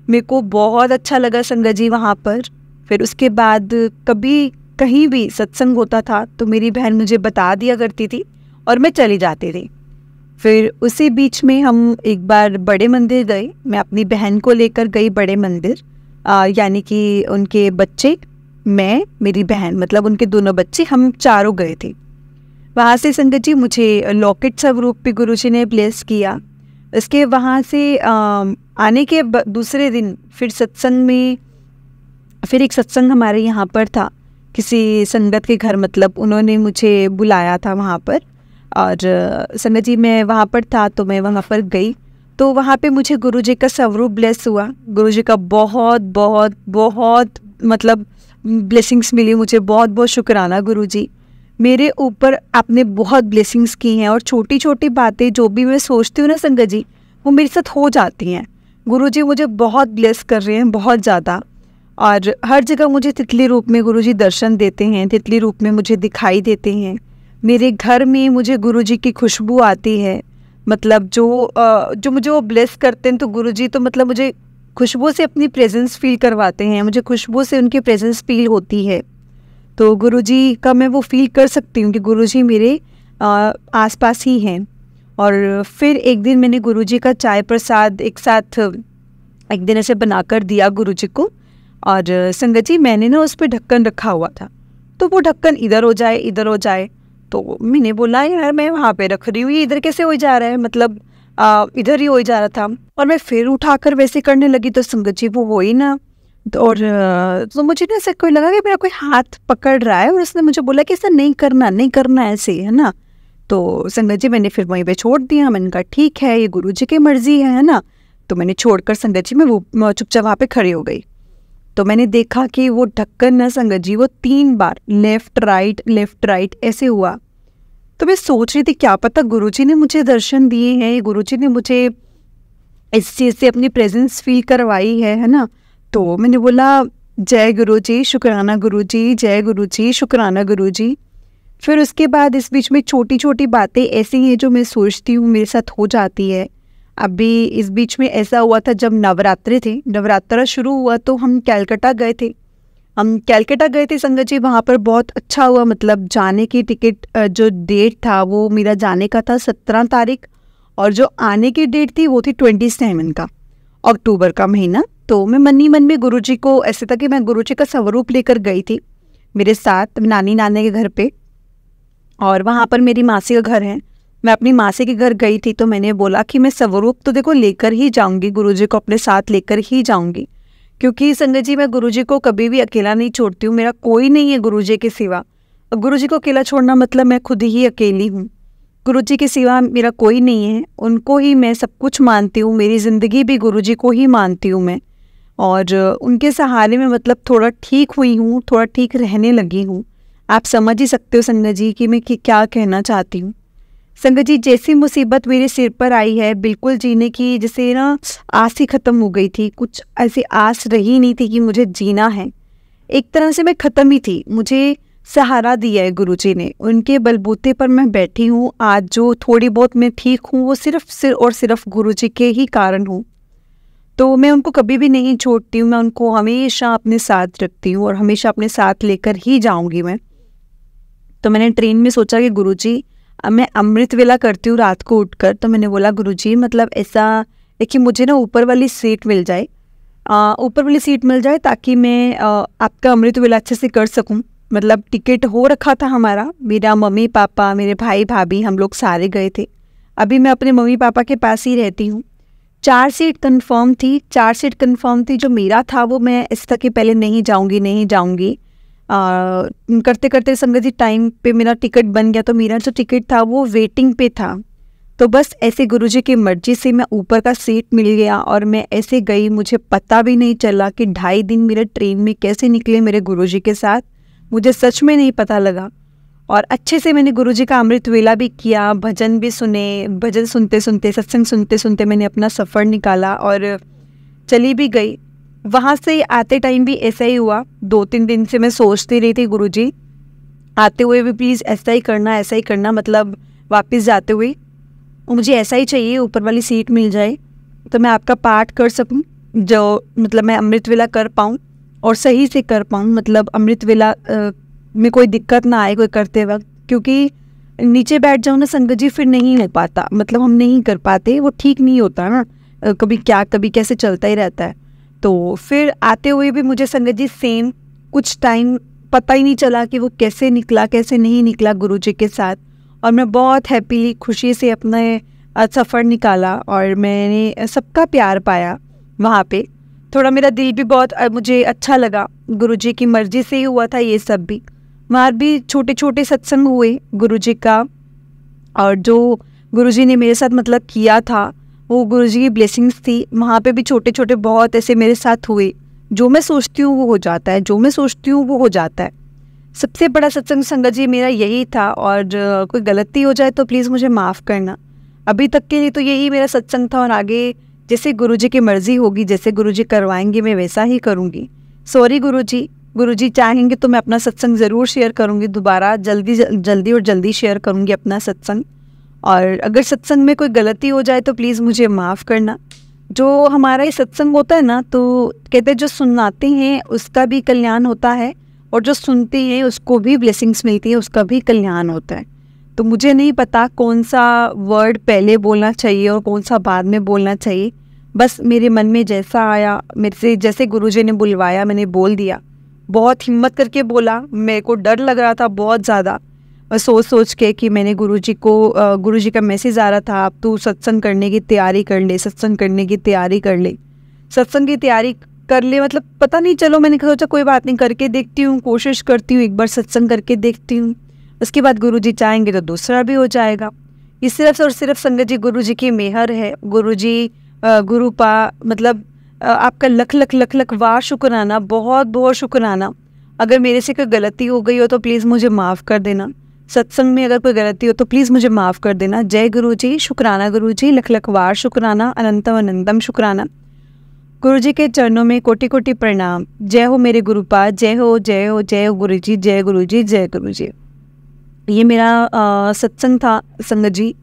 मेरे को बहुत अच्छा लगा संगत जी वहाँ पर। फिर उसके बाद कभी कहीं भी सत्संग होता था तो मेरी बहन मुझे बता दिया करती थी और मैं चली जाती थी। फिर उसी बीच में हम एक बार बड़े मंदिर गए, मैं अपनी बहन को लेकर गई बड़े मंदिर, यानी कि उनके बच्चे, मैं, मेरी बहन, मतलब उनके दोनों बच्चे, हम चारों गए थे। वहाँ से संगत जी मुझे लॉकेट स्वरूप पे गुरुजी ने ब्लेस किया। इसके वहाँ से आने के दूसरे दिन फिर सत्संग में फिर एक सत्संग हमारे यहाँ पर था, किसी संगत के घर, मतलब उन्होंने मुझे बुलाया था वहाँ पर। और संगत जी मैं वहाँ पर था तो मैं वहाँ पर गई, तो वहाँ पे मुझे गुरुजी का स्वरूप ब्लेस हुआ। गुरुजी का बहुत बहुत बहुत मतलब ब्लेसिंग्स मिली मुझे। बहुत बहुत शुक्राना गुरुजी, मेरे ऊपर आपने बहुत ब्लेसिंग्स की हैं। और छोटी छोटी बातें जो भी मैं सोचती हूँ ना संगत जी, वो मेरे साथ हो जाती हैं। गुरुजी मुझे बहुत ब्लेस कर रहे हैं, बहुत ज़्यादा। और हर जगह मुझे तितली रूप में गुरुजी दर्शन देते हैं, तितली रूप में मुझे दिखाई देते हैं। मेरे घर में मुझे गुरुजी की खुशबू आती है, मतलब जो मुझे वो ब्लेस करते हैं, तो गुरुजी तो मतलब मुझे खुशबू से अपनी प्रेजेंस फील करवाते हैं, मुझे खुशबू से उनकी प्रेजेंस फील होती है। तो गुरुजी का मैं वो फील कर सकती हूँ कि गुरुजी मेरे आसपास ही हैं। और फिर एक दिन मैंने गुरुजी का चाय प्रसाद एक साथ एक दिन ऐसे बनाकर दिया गुरुजी को। और संगत जी मैंने ना उस पर ढक्कन रखा हुआ था, तो वो ढक्कन इधर हो जाए इधर हो जाए, तो मैंने बोला यार मैं वहाँ पे रख रही हूँ, ये इधर कैसे हो जा रहा है, मतलब इधर ही हो जा रहा था। और मैं फिर उठाकर वैसे करने लगी तो संगत जी वो हो ही ना। और तो मुझे ना ऐसा कोई लगा कि मेरा कोई हाथ पकड़ रहा है, और उसने मुझे बोला कि ऐसा नहीं करना, नहीं करना ऐसे, है ना। तो संगत जी मैंने फिर वहीं पे छोड़ दिया। मैंने कहा ठीक है, ये गुरुजी की मर्जी है ना। तो मैंने छोड़कर संगत जी मैं वो चुपचाप वहाँ पे खड़ी हो गई। तो मैंने देखा कि वो ढक्कन ना संगत जी वो 3 बार लेफ्ट राइट ऐसे हुआ। तो मैं सोच रही थी क्या पता गुरुजी ने मुझे दर्शन दिए हैं, गुरुजी ने मुझे इस चीज़ से अपनी प्रेजेंस फील करवाई है ना। तो मैंने बोला जय गुरुजी, शुक्राना गुरुजी, जय गुरुजी, शुक्राना गुरुजी। फिर उसके बाद इस बीच में छोटी छोटी बातें ऐसी हैं जो मैं सोचती हूँ मेरे साथ हो जाती है। अभी इस बीच में ऐसा हुआ था जब नवरात्रि थे, नवरात्रा शुरू हुआ तो हम कैलकाटा गए थे संगत जी। वहाँ पर बहुत अच्छा हुआ, मतलब जाने की टिकट जो डेट था वो मेरा जाने का था 17 तारीख, और जो आने की डेट थी वो थी 27 का अक्टूबर का महीना। तो मैं मन ही मन में गुरुजी को ऐसे था कि मैं गुरुजी का स्वरूप लेकर गई थी मेरे साथ नानी नाने के घर पे, और वहाँ पर मेरी मासी का घर है। मैं अपनी मासी के घर गई थी तो मैंने बोला कि मैं स्वरूप तो देखो लेकर ही जाऊँगी, गुरुजी को अपने साथ लेकर ही जाऊँगी, क्योंकि संगत जी मैं गुरुजी को कभी भी अकेला नहीं छोड़ती हूँ। मेरा कोई नहीं है गुरुजी के सिवा। गुरुजी को अकेला छोड़ना मतलब मैं खुद ही अकेली हूँ। गुरुजी के सिवा मेरा कोई नहीं है, उनको ही मैं सब कुछ मानती हूँ। मेरी ज़िंदगी भी गुरुजी को ही मानती हूँ मैं, और उनके सहारे में मतलब थोड़ा ठीक हुई हूँ, थोड़ा ठीक रहने लगी हूँ। आप समझ ही सकते हो संगत जी कि मैं क्या कहना चाहती हूँ। संगत जी जैसी मुसीबत मेरे सिर पर आई है, बिल्कुल जीने की जैसे ना आस ही ख़त्म हो गई थी। कुछ ऐसी आस रही नहीं थी कि मुझे जीना है। एक तरह से मैं ख़त्म ही थी। मुझे सहारा दिया है गुरुजी ने, उनके बलबूते पर मैं बैठी हूँ। आज जो थोड़ी बहुत मैं ठीक हूँ वो सिर्फ गुरुजी के ही कारण हूँ। तो मैं उनको कभी भी नहीं छोड़ती हूँ, मैं उनको हमेशा अपने साथ रखती हूँ और हमेशा अपने साथ लेकर ही जाऊँगी मैं। तो मैंने ट्रेन में सोचा कि गुरुजी मैं अमृत वेला करती हूँ रात को उठकर। तो मैंने बोला गुरुजी मतलब ऐसा देखिए मुझे ना ऊपर वाली सीट मिल जाए, ताकि मैं आपका अमृत वेला अच्छे से कर सकूँ। मतलब टिकट हो रखा था हमारा, मेरा मम्मी पापा मेरे भाई भाभी हम लोग सारे गए थे। अभी मैं अपने मम्मी पापा के पास ही रहती हूँ। 4 सीट कन्फर्म थी। जो मेरा था वो मैं इस तक के पहले नहीं जाऊँगी करते करते संगत जी टाइम पे मेरा टिकट बन गया। तो मेरा जो टिकट था वो वेटिंग पे था। तो बस ऐसे गुरुजी की मर्जी से मैं ऊपर का सीट मिल गया और मैं ऐसे गई। मुझे पता भी नहीं चला कि 2.5 दिन मेरे ट्रेन में कैसे निकले मेरे गुरुजी के साथ, मुझे सच में नहीं पता लगा। और अच्छे से मैंने गुरुजी का अमृत वेला भी किया, भजन भी सुने, भजन सुनते सुनते सत्संग सुनते सुनते मैंने अपना सफ़र निकाला और चली भी गई। वहाँ से आते टाइम भी ऐसा ही हुआ। 2-3 दिन से मैं सोचती रही थी गुरुजी आते हुए भी प्लीज़ ऐसा ही करना, मतलब वापस जाते हुए मुझे ऐसा ही चाहिए, ऊपर वाली सीट मिल जाए तो मैं आपका पाठ कर सकूं, जो मतलब मैं अमृत वेला कर पाऊं और सही से कर पाऊं। मतलब अमृत वेला में कोई दिक्कत ना आए कोई करते वक्त, क्योंकि नीचे बैठ जाऊँ ना संगत जी फिर नहीं हो पाता, मतलब हम नहीं कर पाते, वो ठीक नहीं होता ना। कभी क्या कभी कैसे चलता ही रहता है। तो फिर आते हुए भी मुझे संगत जी सेम कुछ टाइम पता ही नहीं चला कि वो कैसे निकला कैसे नहीं निकला गुरुजी के साथ। और मैं बहुत हैप्पीली खुशी से अपने सफ़र निकाला और मैंने सबका प्यार पाया वहाँ पे। थोड़ा मेरा दिल भी बहुत मुझे अच्छा लगा, गुरुजी की मर्जी से ही हुआ था ये सब भी। वहाँ भी छोटे छोटे सत्संग हुए गुरुजी का, और जो गुरुजी ने मेरे साथ मतलब किया था वो गुरुजी की ब्लेसिंग्स थी। वहाँ पे भी छोटे छोटे बहुत ऐसे मेरे साथ हुए, जो मैं सोचती हूँ वो हो जाता है, जो मैं सोचती हूँ वो हो जाता है। सबसे बड़ा सत्संग संगत जी मेरा यही था, और कोई गलती हो जाए तो प्लीज़ मुझे माफ़ करना। अभी तक के लिए तो यही मेरा सत्संग था, और आगे जैसे गुरुजी की मर्ज़ी होगी, जैसे गुरुजी करवाएंगे मैं वैसा ही करूँगी। सॉरी गुरुजी, गुरुजी चाहेंगे तो मैं अपना सत्संग ज़रूर शेयर करूँगी दोबारा, जल्दी शेयर करूँगी अपना सत्संग। और अगर सत्संग में कोई गलती हो जाए तो प्लीज़ मुझे माफ़ करना। जो हमारा ये सत्संग होता है ना, तो कहते हैं जो सुनाते हैं उसका भी कल्याण होता है, और जो सुनते हैं उसको भी ब्लेसिंग्स मिलती है, उसका भी कल्याण होता है। तो मुझे नहीं पता कौन सा वर्ड पहले बोलना चाहिए और कौन सा बाद में बोलना चाहिए। बस मेरे मन में जैसा आया, मेरे से जैसे गुरुजी ने बुलवाया मैंने बोल दिया। बहुत हिम्मत करके बोला, मेरे को डर लग रहा था बहुत ज़्यादा, सोच के कि मैंने गुरुजी का मैसेज आ रहा था, अब तू सत्संग करने की तैयारी कर ले, सत्संग करने की तैयारी कर ले, सत्संग की तैयारी कर ले। मतलब पता नहीं, चलो मैंने सोचा कोई बात नहीं, करके देखती हूँ, कोशिश करती हूँ, एक बार सत्संग करके देखती हूँ, उसके बाद गुरुजी चाहेंगे तो दूसरा भी हो जाएगा। ये सिर्फ और सिर्फ संगत जी गुरुजी की मेहर है। गुरुजी गुरुपा मतलब आपका लख लख लख लख वार शुक्राना, बहुत बहुत शुक्राना। अगर मेरे से कोई गलती हो गई हो तो प्लीज़ मुझे माफ़ कर देना। सत्संग में अगर कोई गलती हो तो प्लीज़ मुझे माफ़ कर देना। जय गुरुजी, शुक्राना गुरुजी, लख लख वार शुक्राना, अनंतम अनंतम शुक्राना। गुरुजी के चरणों में कोटि कोटि प्रणाम। जय हो मेरे गुरुपा, जय हो जय हो जय हो गुरुजी, जय गुरुजी जय गुरुजी। ये मेरा सत्संग था संगत जी,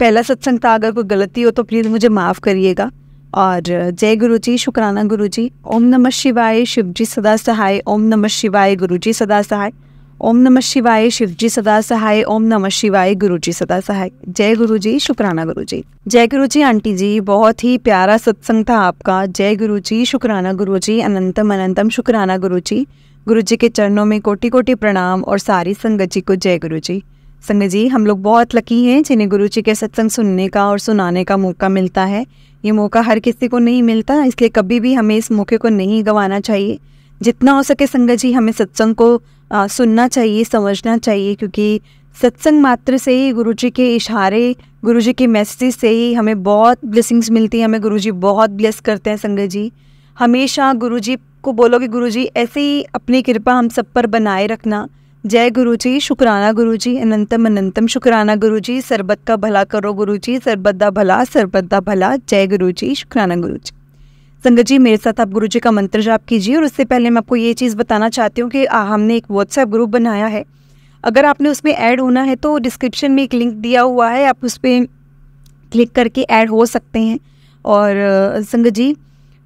पहला सत्संग था। अगर कोई गलती हो तो प्लीज़ मुझे माफ़ करिएगा। और जय गुरुजी, शुक्राना गुरुजी। ओम नमः शिवाय, शिवजी सदा सहाय। ओम नमः शिवाय, गुरुजी सदा सहाय। ओम नमः शिवाय, शिवजी सदा सहाय। ओम नमः शिवाय, गुरुजी सदा सहाय। जय गुरुजी, शुक्राना गुरुजी। जय गुरुजी आंटी जी, बहुत ही प्यारा सत्संग था आपका। जय गुरुजी, शुक्राना गुरुजी, अनंतम अनंतम शुक्राना गुरुजी। गुरुजी के चरणों में कोटि कोटि प्रणाम, और सारी संगत जी को जय गुरुजी। संगत जी, हम लोग बहुत लकी हैं जिन्हें गुरुजी के सत्संग सुनने का और सुनाने का मौका मिलता है। ये मौका हर किसी को नहीं मिलता, इसलिए कभी भी हमें इस मौके को नहीं गंवाना चाहिए। जितना हो सके संगत जी हमें सत्संग को सुनना चाहिए, समझना चाहिए, क्योंकि सत्संग मात्र से ही, गुरुजी के इशारे, गुरुजी के मैसेज से ही हमें बहुत ब्लेसिंग्स मिलती है। हमें गुरुजी बहुत ब्लेस करते हैं संगत जी। हमेशा गुरुजी को बोलो कि गुरुजी ऐसे ही अपनी कृपा हम सब पर बनाए रखना। जय गुरुजी, शुक्राना गुरुजी, अनंतम अनंतम शुक्राना गुरुजी। सरबत का भला करो गुरुजी, सरबत दा भला, सरबत दा भला। जय गुरुजी, शुक्राना गुरुजी। संगत जी, मेरे साथ आप गुरुजी का मंत्र जाप कीजिए। और उससे पहले मैं आपको ये चीज़ बताना चाहती हूँ कि हमने एक व्हाट्सएप ग्रुप बनाया है। अगर आपने उसमें ऐड होना है तो डिस्क्रिप्शन में एक लिंक दिया हुआ है, आप उस पर क्लिक करके ऐड हो सकते हैं। और संगत जी,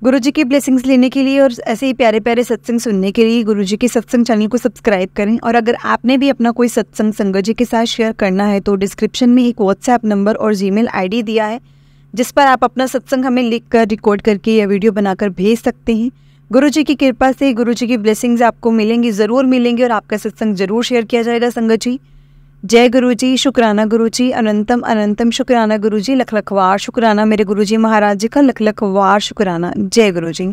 गुरुजी की ब्लेसिंग्स लेने के लिए और ऐसे ही प्यारे प्यारे सत्संग सुनने के लिए गुरुजी के सत्संग चैनल को सब्सक्राइब करें। और अगर आपने भी अपना कोई सत्संग संगत जी के साथ शेयर करना है तो डिस्क्रिप्शन में एक व्हाट्सएप नंबर और जीमेल आईडी दिया है, जिस पर आप अपना सत्संग हमें लिखकर, रिकॉर्ड करके या वीडियो बनाकर भेज सकते हैं। गुरुजी की कृपा से गुरुजी की ब्लेसिंग्स आपको मिलेंगी, ज़रूर मिलेंगी, और आपका सत्संग जरूर शेयर किया जाएगा संगत जी। जय गुरुजी, शुक्राना गुरुजी, अनंतम अनंतम शुक्राना गुरुजी, लख लख वार शुक्राना मेरे गुरुजी महाराज जी का, लख लख वार शुक्राना। जय गुरुजी।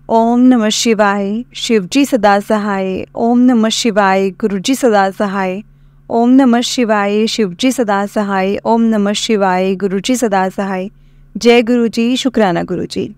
ओम नमः शिवाय, शिवजी सदा सहाय। ओम नमः शिवाय, गुरुजी सदा सहाय। ओम नमः शिवाय, शिवजी सदा सहाय। ओम नमः शिवाय, गुरुजी सदा सहाय। जय गुरुजी, शुक्राना गुरुजी।